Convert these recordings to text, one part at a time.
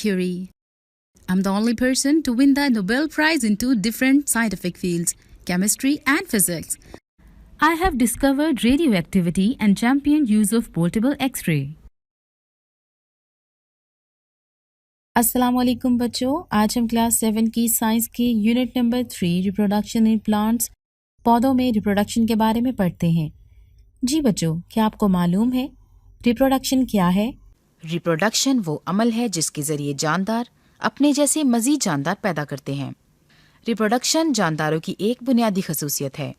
Curie. I'm the only person to win the Nobel Prize in two different scientific fields, chemistry and physics. I have discovered radioactivity and championed use of portable X-ray. अस्सलाम वालेकुम बच्चों, आज हम class 7 की science की unit number 3 reproduction in plants पौधों में reproduction के बारे में पढ़ते हैं। जी बच्चों, क्या आपको मालूम है रिप्रोडक्शन क्या है? रिप्रोडक्शन वो अमल है जिसके जरिए जानदार अपने जैसे मजीद जानदार पैदा करते हैं। रिप्रोडक्शन जानदारों की एक बुनियादी खसूसियत है।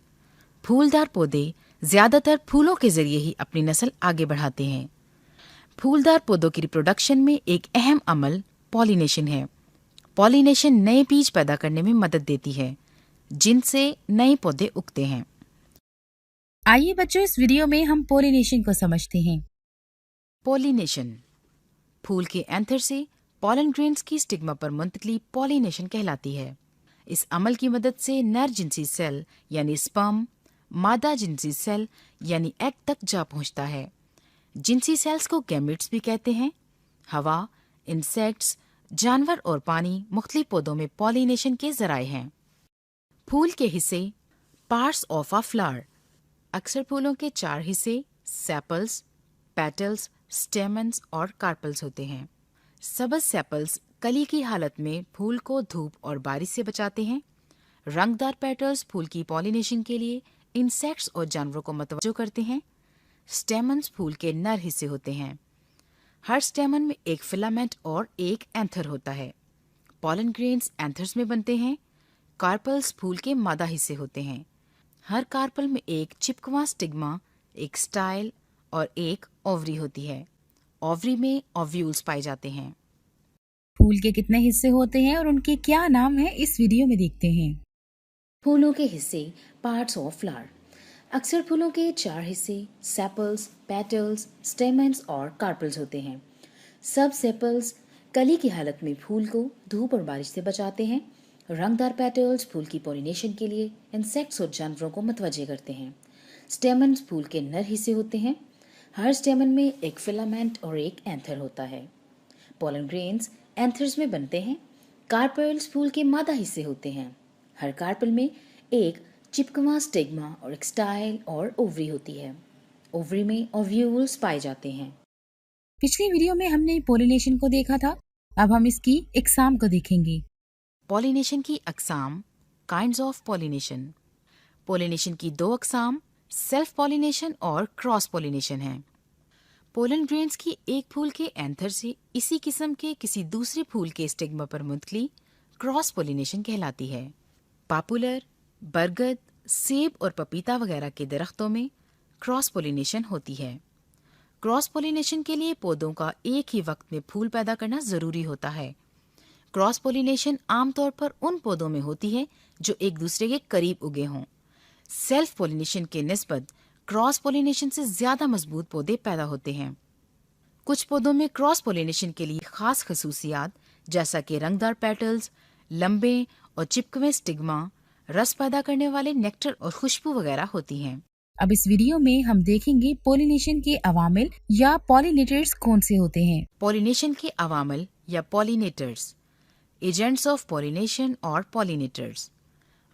फूलदार पौधे ज्यादातर फूलों के जरिए ही अपनी नस्ल आगे बढ़ाते हैं। फूलदार पौधों की रिप्रोडक्शन में एक अहम अमल पॉलिनेशन है। पॉलिनेशन नए बीज पैदा करने में मदद देती है, जिनसे नए पौधे उगते हैं। आइए बच्चों, इस वीडियो में हम पॉलिनेशन को समझते हैं। पॉलिनेशन फूल के एंथर से पॉलन ग्रेन्स की स्टिग्मा पर मुंतकली पॉलिनेशन कहलाती है। इस अमल की मदद से नर जिनसी सेल यानी स्पर्म मादा जिनसी सेल यानी एग तक जा पहुंचता है। जिनसी सेल्स को गैमेट्स भी कहते हैं। हवा, इंसेक्ट्स, जानवर और पानी मुख्तलिफ पौधों में पॉलिनेशन के जराए हैं। फूल के हिस्से पार्ट्स ऑफ अ फ्लावर। अक्सर फूलों के 4 हिस्से सेपल्स, पेटल्स, स्टेमन्स और कार्पल्स होते हैं। सबज सेपल्स कली की हालत में फूल को धूप और बारिश से बचाते हैं। रंगदार पेटल्स फूल की पॉलिनेशन के लिए इंसेक्ट्स और जानवरों को मतवज्जो करते हैं। स्टेमन्स फूल के नर हिस्से होते हैं। हर स्टेमन में एक फिलामेंट और एक एंथर होता है। पॉलन ग्रेन्स एंथर्स में बनते हैं। कार्पल्स फूल के मादा हिस्से होते हैं। हर कार्पल में एक चिपकवा स्टिग्मा, एक स्टाइल और एक ओवरी होती है। ओवरी में ओव्यूल्स पाए जाते हैं। फूल के कितने हिस्से होते हैं और उनके क्या नाम है, इस वीडियो में देखते हैं। फूलों के हिस्से पार्ट्स ऑफ फ्लावर। अक्सर फूलों के 4 हिस्से सेपल्स, पेटल्स, स्टेमन्स और कार्पल्स होते हैं। सब सेपल्स कली की हालत में फूल को धूप और बारिश से बचाते हैं। रंगदार पेटल्स फूल की पॉलिनेशन के लिए इंसेक्ट्स और जानवरों को मतवज्जे करते हैं। स्टेमन्स फूल के नर हिस्से होते हैं। हर स्टेमन में एक फिलामेंट और एक एंथर होता है। पॉलन ग्रेन्स एंथर्स में बनते हैं। कार्पल्स फूल के मादा हिस्से होते हैं। हर कार्पल में एक चिपकवा स्टिग्मा और एक स्टाइल और ओवरी होती है। ओवरी में ओव्यूल्स पाए जाते हैं। पिछली वीडियो में हमने पॉलिनेशन को देखा था, अब हम इसकी इकसाम को देखेंगे। पॉलिनेशन की अकसाम, काइंड्स ऑफ पॉलिनेशन। पॉलिनेशन की 2 अकसाम सेल्फ पॉलिनेशन और क्रॉस पॉलिनेशन है। पोलन ग्रेन्स की एक फूल के एंथर से इसी किस्म के किसी दूसरे फूल के स्टिग्मा पर मुंतकली क्रॉस पॉलिनेशन कहलाती है। पॉपुलर, बरगद, सेब और पपीता वगैरह के दरख्तों में क्रॉस पॉलिनेशन होती है। क्रॉस पॉलिनेशन के लिए पौधों का एक ही वक्त में फूल पैदा करना जरूरी होता है। क्रॉस पॉलिनेशन आमतौर पर उन पौधों में होती है जो एक दूसरे के करीब उगे हों। सेल्फ पॉलिनेशन के निस्बत क्रॉस पॉलिनेशन से ज्यादा मजबूत पौधे पैदा होते हैं। कुछ पौधों में क्रॉस पॉलिनेशन के लिए खास खसूसियात जैसा कि रंगदार पेटल्स, लंबे और चिपकवे स्टिग्मा, रस पैदा करने वाले नेक्टर और खुशबू वगैरह होती हैं। अब इस वीडियो में हम देखेंगे पॉलिनेशन के अवामिल या पॉलिनेटर्स कौन से होते हैं। पॉलिनेशन के अवामिल या पॉलिनेटर्स, एजेंट्स ऑफ पॉलिनेशन और पॉलिनेटर्स,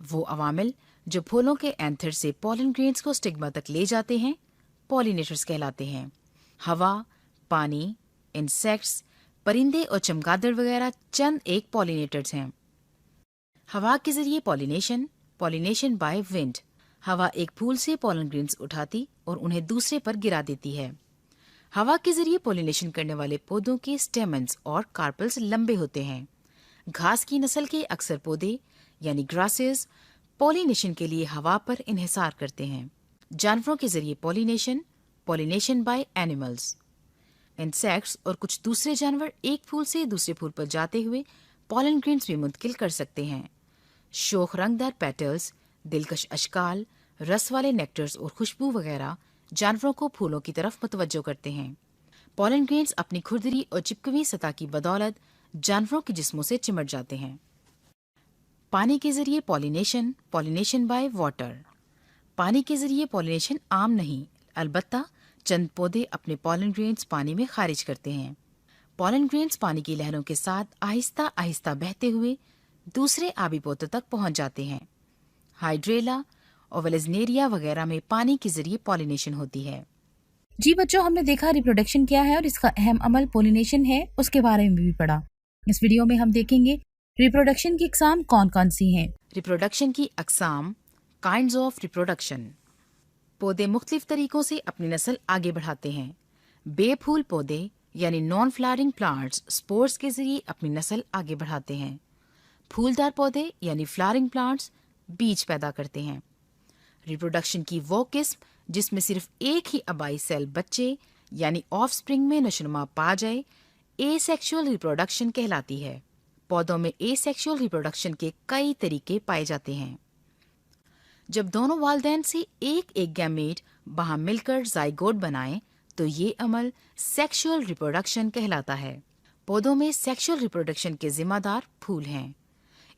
वो अवामिल जो फूलों के एंथर से पॉलन ग्रेन्स को स्टिग्मा तक ले जाते हैं, पॉलिनेटर्स कहलाते हैं। हवा, पानी, इंसेक्ट्स, परिंदे और चमगादड़ वगैरह चंद एक पॉलिनेटर्स हैं। हवा के जरिए पॉलिनेशन, पॉलिनेशन बाय विंड। हवा एक फूल से पॉलन ग्रेन्स उठाती और उन्हें दूसरे पर गिरा देती है। हवा के जरिए पॉलिनेशन करने वाले पौधों के स्टेमन्स और कार्पल्स लंबे होते हैं। घास की नस्ल के अक्सर पौधे यानी ग्रासेस पॉलिनेशन के लिए हवा पर इन्हिसार करते हैं। जानवरों के जरिए pollination, pollination by animals. Insects और कुछ दूसरे जानवर एक फूल से दूसरे फूल पर जाते हुए पॉलन ग्रेन्स भी मुंतकिल कर सकते हैं। शोख रंगदार पेटल्स, दिलकश अशकाल, रस वाले नेक्टर्स और खुशबू वगैरह जानवरों को फूलों की तरफ मुतवज्जो करते हैं। पॉलन ग्रेन्स अपनी खुरदरी और चिपकवी सतह की बदौलत जानवरों के जिस्मों से चिमट जाते हैं। पानी के जरिए पॉलिनेशन, पॉलिनेशन बाय वाटर। पानी के जरिए पॉलिनेशन आम नहीं, अलबत्ता चंद पौधे अपने पॉलन ग्रेन्स पानी में खारिज करते हैं। पॉलन ग्रेन्स पानी की लहरों के साथ आहिस्ता आहिस्ता बहते हुए दूसरे आबी पोतों तक पहुंच जाते हैं। हाइड्रेला और वेलेजनेरिया वगैरह में पानी के जरिए पॉलिनेशन होती है। जी बच्चों, हमने देखा रिप्रोडक्शन क्या है और इसका अहम अमल पोलिनेशन है, उसके बारे में भी पढ़ा। इस वीडियो में हम देखेंगे रिप्रोडक्शन की अक़साम कौन कौन सी हैं। रिप्रोडक्शन की अक़साम, काइंड्स ऑफ रिप्रोडक्शन। पौधे मुख्तलिफ तरीकों से अपनी नस्ल आगे बढ़ाते हैं। बेफूल पौधे यानी नॉन फ्लावरिंग प्लांट्स स्पोर्स के जरिए अपनी नस्ल आगे बढ़ाते हैं। फूलदार पौधे यानी फ्लावरिंग प्लांट्स बीज पैदा करते हैं। रिप्रोडक्शन की वो किस्म जिसमें सिर्फ एक ही अबाई सेल बच्चे यानी ऑफस्प्रिंग में नशोनुमा पा जाए, एसेक्सुअल रिप्रोडक्शन कहलाती है। पौधों में एसेक्सुअल रिप्रोडक्शन के कई तरीके पाए जाते हैं। जब दोनों वालिदैन से एक एक गैमेट वहां मिलकर जाइगोट बनाएं, तो ये अमल सेक्सुअल रिप्रोडक्शन कहलाता है। पौधों में सेक्सुअल रिप्रोडक्शन के जिम्मेदार फूल हैं।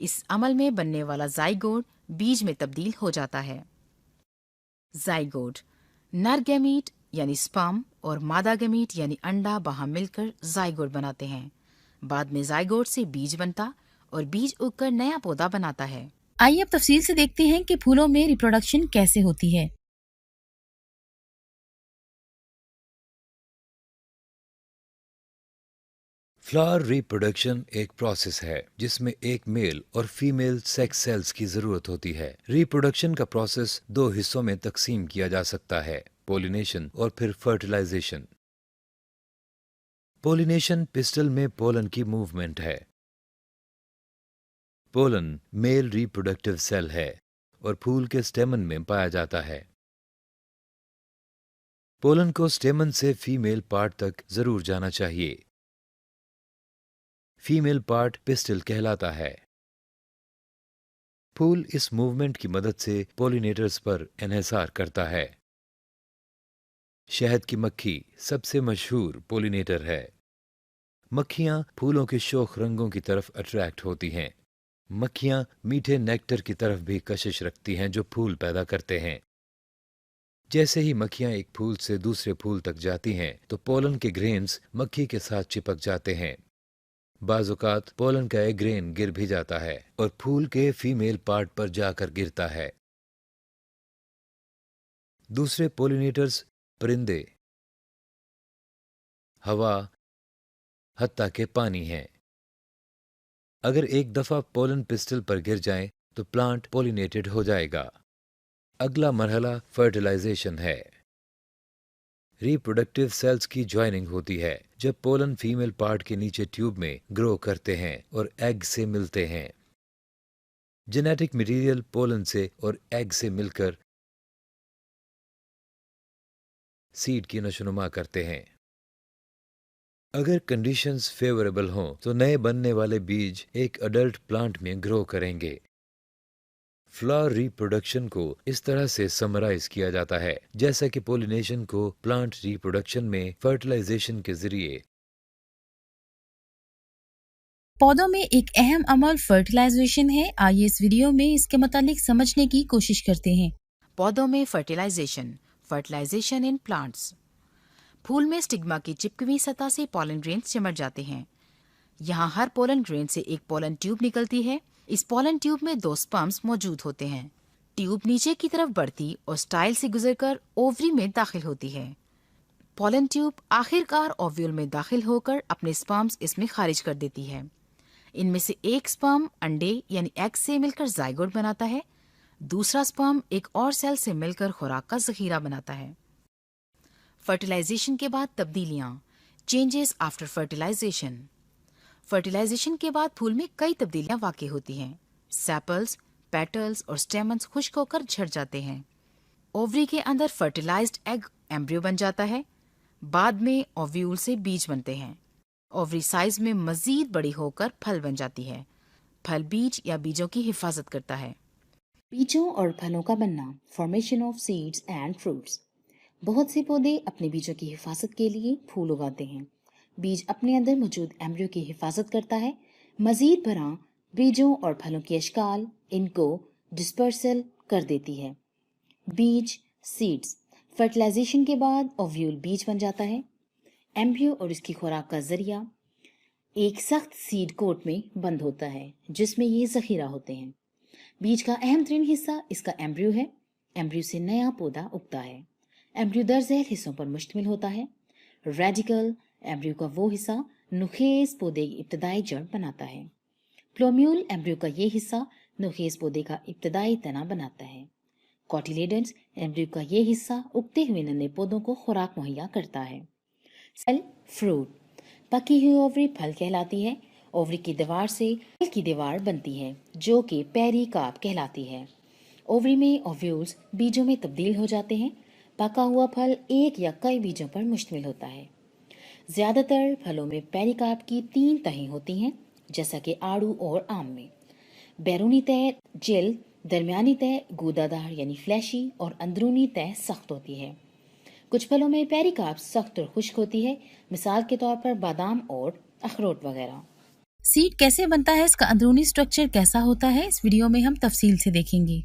इस अमल में बनने वाला जाइगोट बीज में तब्दील हो जाता है। जाइगोट नर गैमीट यानी स्पर्म और मादा गैमीट यानी अंडा वहां मिलकर जाइगोट बनाते हैं। बाद में जाइगोट से बीज बनता और बीज उगकर नया पौधा बनाता है। आइए अब तफसील से देखते हैं कि फूलों में रिप्रोडक्शन कैसे होती है। फ्लावर रिप्रोडक्शन एक प्रोसेस है जिसमें एक मेल और फीमेल सेक्स सेल्स की जरूरत होती है। रिप्रोडक्शन का प्रोसेस दो हिस्सों में तकसीम किया जा सकता है, पोलिनेशन और फिर फर्टिलाइजेशन। पोलिनेशन पिस्टल में पोलन की मूवमेंट है। पोलन मेल रिप्रोडक्टिव सेल है और फूल के स्टेमन में पाया जाता है। पोलन को स्टेमन से फीमेल पार्ट तक जरूर जाना चाहिए। फीमेल पार्ट पिस्टल कहलाता है। फूल इस मूवमेंट की मदद से पोलिनेटर्स पर इन्हिसार करता है। शहद की मक्खी सबसे मशहूर पोलिनेटर है। मक्खियां फूलों के शोख रंगों की तरफ अट्रैक्ट होती हैं। मक्खियां मीठे नेक्टर की तरफ भी कशिश रखती हैं जो फूल पैदा करते हैं। जैसे ही मक्खियां एक फूल से दूसरे फूल तक जाती हैं तो पोलन के ग्रेन्स मक्खी के साथ चिपक जाते हैं। बाज़-औक़ात पोलन का एक ग्रेन गिर भी जाता है और फूल के फीमेल पार्ट पर जाकर गिरता है। दूसरे पोलिनेटर्स परिंदे, हवा, हत्ता के पानी हैं। अगर एक दफा पोलन पिस्टल पर गिर जाए तो प्लांट पोलिनेटेड हो जाएगा। अगला मरहला फर्टिलाइजेशन है। रिप्रोडक्टिव सेल्स की ज्वाइनिंग होती है जब पोलन फीमेल पार्ट के नीचे ट्यूब में ग्रो करते हैं और एग से मिलते हैं। जेनेटिक मटेरियल पोलन से और एग से मिलकर सीड की नशोनुमा करते हैं। अगर कंडीशंस फेवरेबल हों तो नए बनने वाले बीज एक अडल्ट प्लांट में ग्रो करेंगे। फ्लावर रिप्रोडक्शन को इस तरह से समराइज किया जाता है जैसा कि पोलिनेशन को प्लांट रिप्रोडक्शन में फर्टिलाइजेशन के जरिए। पौधों में एक अहम अमल फर्टिलाइजेशन है। आइए इस वीडियो में इसके मुतालिक समझने की कोशिश करते हैं। पौधों में फर्टिलाइजेशन, फर्टिलाइजेशन इन प्लांट्स। फूल में स्टिग्मा की चिपकी हुई सतह से पोलन ग्रेन्स चिमट जाते हैं। यहाँ हर पोलन ग्रेन से एक पोलन ट्यूब निकलती है। इस पोलन ट्यूब में 2 स्पर्म्स मौजूद होते हैं। ट्यूब नीचे की तरफ बढ़ती और स्टाइल से गुजरकर ओवरी में दाखिल होती है। पोलन ट्यूब आखिरकार ओव्यूल में दाखिल होकर अपने स्पर्म्स इसमें खारिज कर देती है। इनमें से एक स्पर्म अंडे यानी एग से मिलकर जाइगोट बनाता है। दूसरा स्पर्म एक और सेल से मिलकर खुराक का जखीरा बनाता है। फर्टिलाइजेशन के बाद तब्दीलियां, चेंजेस आफ्टर फर्टिलाइजेशन। फर्टिलाइजेशन के बाद फूल में कई तब्दीलियां वाक़ई होती हैं। सेपल्स, पेटल्स और स्टेमन्स खुश्क होकर झड़ जाते हैं। ओवरी के अंदर फर्टिलाइज्ड एग एम्ब्रियो बन जाता है। बाद में ओव्यूल से बीज बनते हैं। ओवरी साइज में मजीद बड़ी होकर फल बन जाती है। फल बीज या बीजों की हिफाजत करता है। बीजों और फलों का बनना, formation of seeds and fruits. बहुत से पौधे अपने बीजों की हिफाजत के लिए फूल उगाते हैं। बीज अपने अंदर मौजूद एम्ब्रियो की हिफाजत करता है। मजीद बरआं बीजों और फलों की अश्काल इनको डिस्पर्सल कर देती है। बीज, सीड्स। फर्टिलाइजेशन के बाद ओव्यूल बीज बन जाता है। एम्ब्रियो और इसकी खुराक का जरिया एक सख्त सीड कोट में बंद होता है जिसमें ये जखीरा होते हैं। बीज का अहम तरीन हिस्सा इसका एम्ब्रियो है। एम्ब्रियो से नया पौधा उगता है। एम्ब्रियो दरअसल हिस्सों पर मुश्तमिल होता है। रेडिकल एम्ब्रियो का वो हिस्सा नुखेज पौधे की इब्तदाई जड़ बनाता है। प्लोम्यूल एम्ब्रियो का ये हिस्सा नुखेज पौधे का इब्तदाई तना बनाता है। कॉटिलेडन्स एम्ब्रियो का ये हिस्सा उगते हुए नन्हे पौधों को खुराक मुहैया करता है। सेल फ्रूट पकी हुई ओवरी फल कहलाती है। ओवरी की दीवार से फल की दीवार बनती है जो कि पेरिकार्प कहलाती है। ओवरी में ओव्यूल्स बीजों में तब्दील हो जाते हैं। पका हुआ फल एक या कई बीजों पर मुश्तमिल होता है। ज्यादातर फलों में पेरिकार्प की 3 तहें होती हैं, जैसा कि आड़ू और आम में। बैरूनी तह जेल, दरमियानी तह गूदादार यानी फ्लैशी और अंदरूनी तह सख्त होती है। कुछ फलों में पेरिकार्प सख्त और खुश्क होती है, मिसाल के तौर पर बादाम और अखरोट वगैरह। सीड कैसे बनता है, इसका अंदरूनी स्ट्रक्चर कैसा होता है, इस वीडियो में हम तफसील से देखेंगे।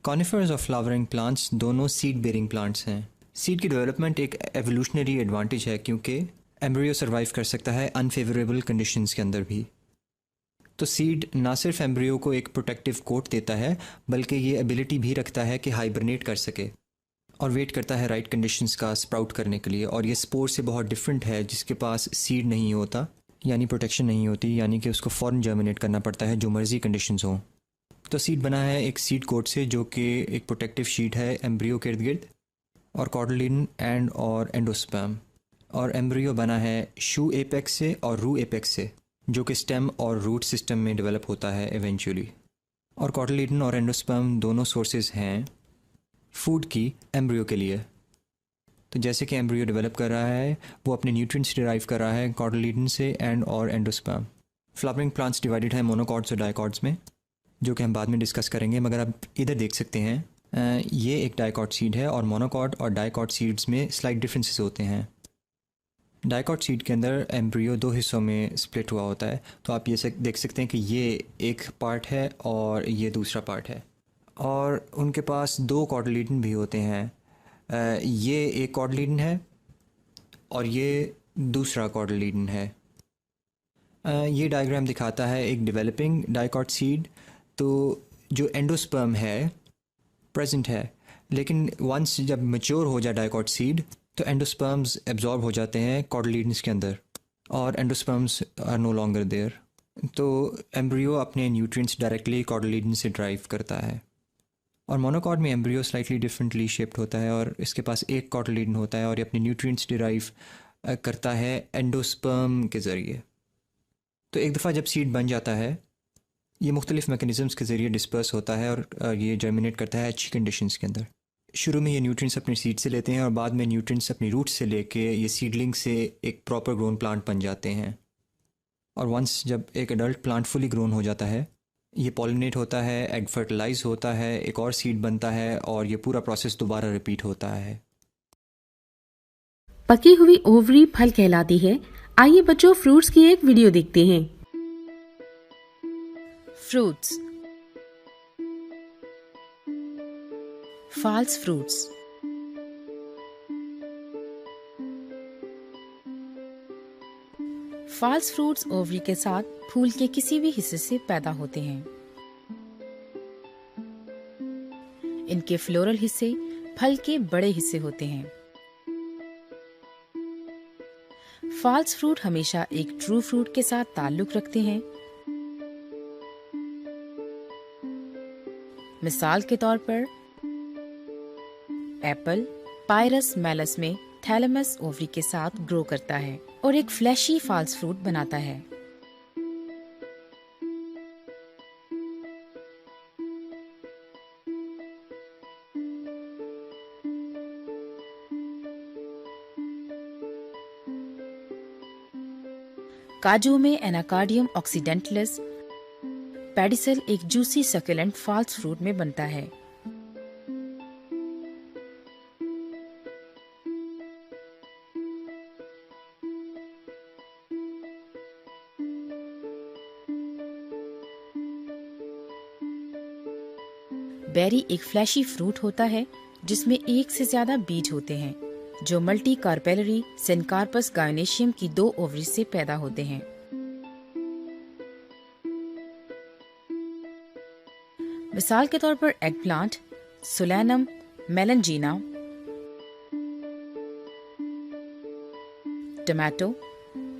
कॉनिफर्स और फ्लावरिंग प्लांट्स दोनों सीड बेरिंग प्लांट्स हैं। सीड की डेवलपमेंट एक एवोल्यूशनरी एडवांटेज है क्योंकि एम्ब्रियो सर्वाइव कर सकता है अनफेवरेबल कंडीशंस के अंदर भी। तो सीड ना सिर्फ एम्ब्रियो को एक प्रोटेक्टिव कोट देता है बल्कि ये एबिलिटी भी रखता है कि हाइबरनेट कर सके और वेट करता है राइट कंडीशंस का स्प्राउट करने के लिए। और ये स्पोर से बहुत डिफरेंट है जिसके पास सीड नहीं होता, यानी प्रोटेक्शन नहीं होती, यानी कि उसको फ़ौरन जर्मिनेट करना पड़ता है जो मर्जी कंडीशंस हों। तो सीड बना है एक सीड कोट से जो कि एक प्रोटेक्टिव शीट है एम्ब्रियो के इर्द गिर्द, और कॉटिलेडन एंड और एंडोस्पर्म। और एम्ब्रियो बना है शू एपेक्स से और रू एपेक्स से जो कि स्टेम और रूट सिस्टम में डेवलप होता है इवेंचुअली। और कॉटिलेडन और एंडोस्पर्म दोनों सोर्सेज हैं फूड की एम्ब्रियो के लिए। तो जैसे कि एम्ब्रियो डेवलप कर रहा है वो अपने न्यूट्रिएंट्स डिराइव कर रहा है कॉटिलेडन से एंड और एंडोस्पर्म। फ्लावरिंग प्लांट्स डिवाइडेड है मोनोकॉट्स और डाइकॉट्स में, जो कि हम बाद में डिस्कस करेंगे। मगर आप इधर देख सकते हैं ये एक डाइकॉट सीड है और मोनोकॉट और डाइकॉट सीड्स में स्लाइट डिफरेंसेस होते हैं। डाइकॉट सीड के अंदर एम्ब्रियो 2 हिस्सों में स्प्लिट हुआ होता है। तो आप ये देख सकते हैं कि ये एक पार्ट है और ये दूसरा पार्ट है, और उनके पास 2 कॉटिलेडन भी होते हैं। ये एक कॉटिलेडन है और ये दूसरा कॉटिलेडन है। ये डायग्राम दिखाता है एक डेवलपिंग डाइकॉट सीड। तो जो एंडोस्पर्म है प्रेजेंट है, लेकिन वंस जब मैच्योर हो जाए डाइकॉट सीड तो एंडोस्पर्म्स एब्जॉर्ब हो जाते हैं कॉटिलेडन्स के अंदर और endosperms are no longer there. तो एम्ब्रियो अपने न्यूट्रिएंट्स डायरेक्टली कॉटिलेडन से ड्राइव करता है। और मोनोकॉट में एम्ब्रियो स्लाइटली डिफरेंटली शेप्ड होता है और इसके पास एक कॉटिलेडन होता है और ये अपने न्यूट्रिएंट्स डिराइव करता है एंडोस्पर्म के ज़रिए। तो एक दफ़ा जब सीड बन जाता है ये मुख्तलिफ मैकेनिज़म्स के ज़रिए डिस्पर्स होता है और ये जर्मिनेट करता है अच्छी कंडीशंस के अंदर। शुरू में ये न्यूट्रिएंट्स अपने सीड से लेते हैं और बाद में न्यूट्रिएंट्स अपनी रूट्स से लेके ये सीडलिंग से एक प्रॉपर ग्रोन प्लांट बन जाते हैं। और वंस जब एक एडल्ट प्लांट फुली ग्रोन हो जाता है ये पॉलिनेट होता है, एग फर्टिलाइज होता है, एक और सीड बनता है और ये पूरा प्रोसेस दोबारा रिपीट होता है। पकी हुई ओवरी फल कहलाती है। आइए बच्चों फ्रूट्स की एक वीडियो देखते हैं। Fruits. False fruits. False fruits ovary के साथ फूल के किसी भी हिस्से से पैदा होते हैं। इनके फ्लोरल हिस्से फल के बड़े हिस्से होते हैं। फॉल्स फ्रूट हमेशा एक ट्रू फ्रूट के साथ ताल्लुक रखते हैं। मिसाल के तौर पर एप्पल पायरस मेलस में थैलेमस ओवरी के साथ ग्रो करता है और एक फ्लैशी फॉल्स फ्रूट बनाता है। काजू में एनाकार्डियम ऑक्सीडेंटलिस पेडिसल एक जूसी सक्यूलेंट फॉल्स फ्रूट में बनता है। बेरी एक फ्लैशी फ्रूट होता है जिसमें एक से ज्यादा बीज होते हैं। जो मल्टी कार्पेलरी सिनकार्पस गायोनेशियम की 2 ओवरी से पैदा होते हैं। मिसाल के तौर पर eggplant, solanum melongena, tomato,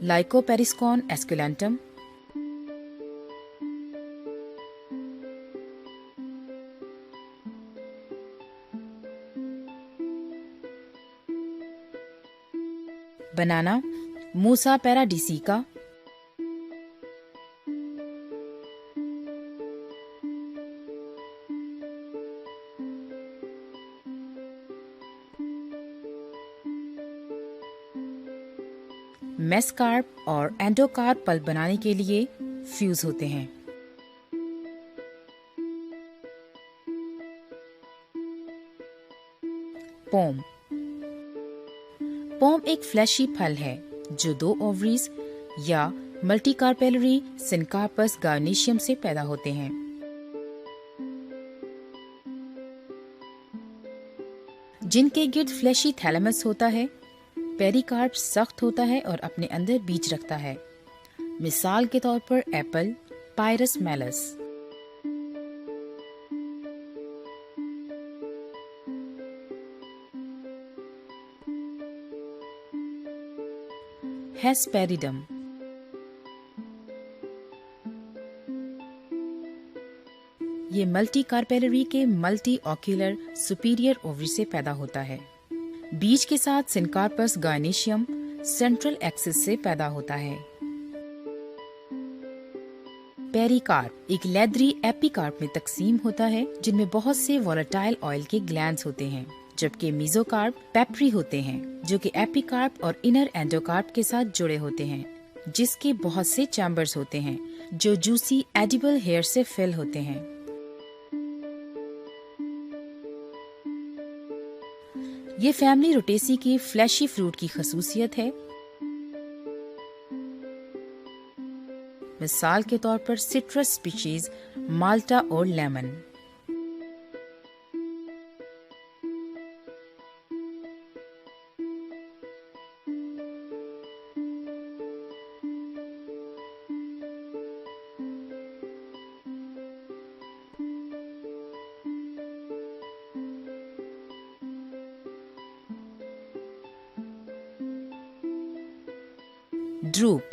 lycopersicon esculentum, banana, musa paradisiaca, mesocarp और एंडोकार्प पल्प बनाने के लिए फ्यूज होते हैं। पोम। पोम एक फ्लैशी फल है जो 2 ओवरीज या मल्टीकार्पेलरी सिनकार्पस गायोनेशियम से पैदा होते हैं। जिनके गिर्द फ्लैशी थैलेमस होता है। पेरिकार्प सख्त होता है और अपने अंदर बीज रखता है। मिसाल के तौर पर एप्पल, पायरस मैलस। हेस्पेरिडम। ये मल्टी कार्पेलरी के मल्टी ऑक्यूलर सुपीरियर ओवरी से पैदा होता है। बीज के साथ सिनकार्पस गायोनेशियम सेंट्रल एक्सिस से पैदा होता है। पेरिकार्प एक लेदरी एपिकार्प में तकसीम होता है जिनमें बहुत से वोलेटाइल ऑयल के ग्लैंड्स होते हैं, जबकि मीजोकार्प पेप्री होते हैं जो कि एपिकार्प और इनर एंडोकार्प के साथ जुड़े होते हैं, जिसके बहुत से चैम्बर्स होते हैं जो जूसी एडिबल हेयर से फिल होते हैं। ये फैमिली रोटेसी की फ्लैशी फ्रूट की खसूसियत है। मिसाल के तौर पर सिट्रस स्पीशीज माल्टा और लेमन। ड्रूप।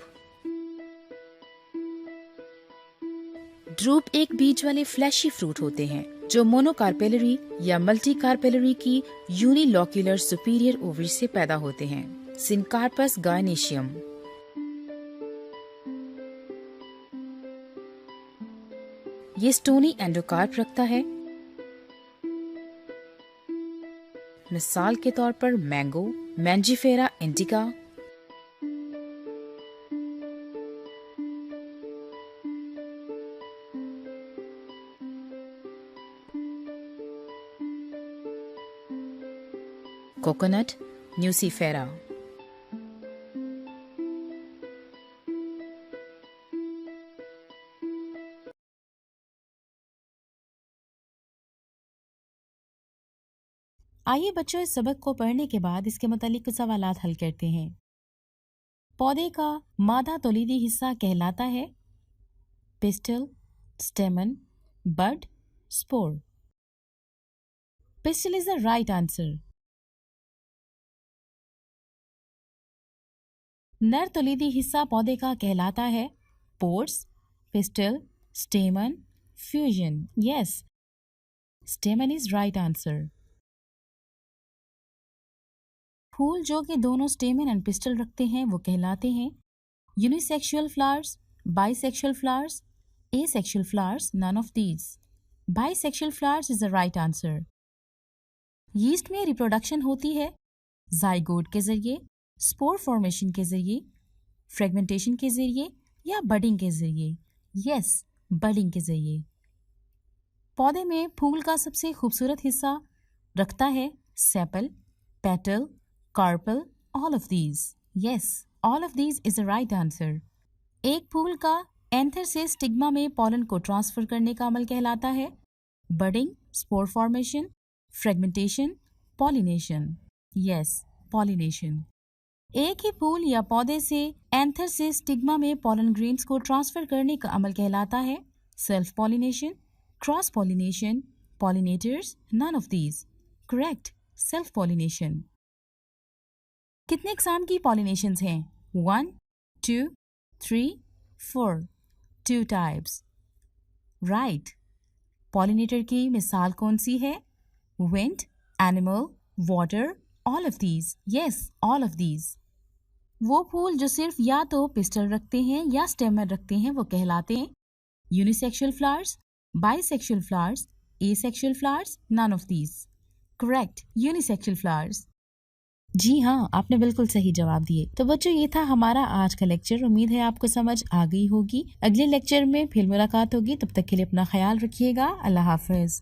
ड्रूप एक बीज वाले फ्लैशी फ्रूट होते हैं जो मोनोकार्पेलरी या मल्टीकार्पेलरी की यूनिलॉक्यूलर सुपीरियर ओवरी से पैदा होते हैं। सिनकार्पस गायोनेशियम। ये स्टोनी एंडोकार्प रखता है। मिसाल के तौर पर mango, Mangifera indica, coconut, nucifera. आइए बच्चों, इस सबक को पढ़ने के बाद इसके मुतालिक कुछ सवालात हल करते हैं। पौधे का मादा तौलीदी हिस्सा कहलाता है pistil, stamen, bud, spore. Pistil is the right answer. नर तौलीदी हिस्सा पौधे का कहलाता है pores, pistil, stamen, fusion. Yes, stamen is right answer. फूल जो कि दोनों स्टेमन एंड पिस्टल रखते हैं वो कहलाते हैं unisexual flowers, bisexual flowers, asexual flowers, none of these. Bisexual flowers is the right answer. Yeast में रिप्रोडक्शन होती है जाइगोट के जरिए, स्पोर फॉर्मेशन के जरिए, फ्रेगमेंटेशन के जरिए या बडिंग के जरिए। यस, बडिंग के जरिए। पौधे में फूल का सबसे खूबसूरत हिस्सा रखता है sepal, petal, carpal, all of these. Yes, all of these is the right answer. एक फूल का एंथर से स्टिग्मा में पॉलन को ट्रांसफर करने का अमल कहलाता है budding, spore formation, fragmentation, pollination. Yes, pollination. एक ही फूल या पौधे से एंथर से स्टिग्मा में पॉलन ग्रेन्स को ट्रांसफर करने का अमल कहलाता है self pollination, cross pollination, pollinators, none of these. Correct, self pollination. कितने इकसाम की पॉलिनेशंस हैं? 1, 2, 3, 4। 2 टाइप्स। राइट। पॉलिनेटर की मिसाल कौन सी है? Wind, animal, water, all of these. Yes, all of these. वो फूल जो सिर्फ या तो पिस्टल रखते हैं या स्टेमर रखते हैं वो कहलाते हैं unisexual flowers, bisexual flowers, asexual flowers, none of these. Correct, unisexual flowers. जी हाँ, आपने बिल्कुल सही जवाब दिए। तो बच्चों, ये था हमारा आज का लेक्चर। उम्मीद है आपको समझ आ गई होगी। अगले लेक्चर में फिर मुलाकात होगी। तब तक के लिए अपना ख्याल रखिएगा। अल्लाह हाफिज।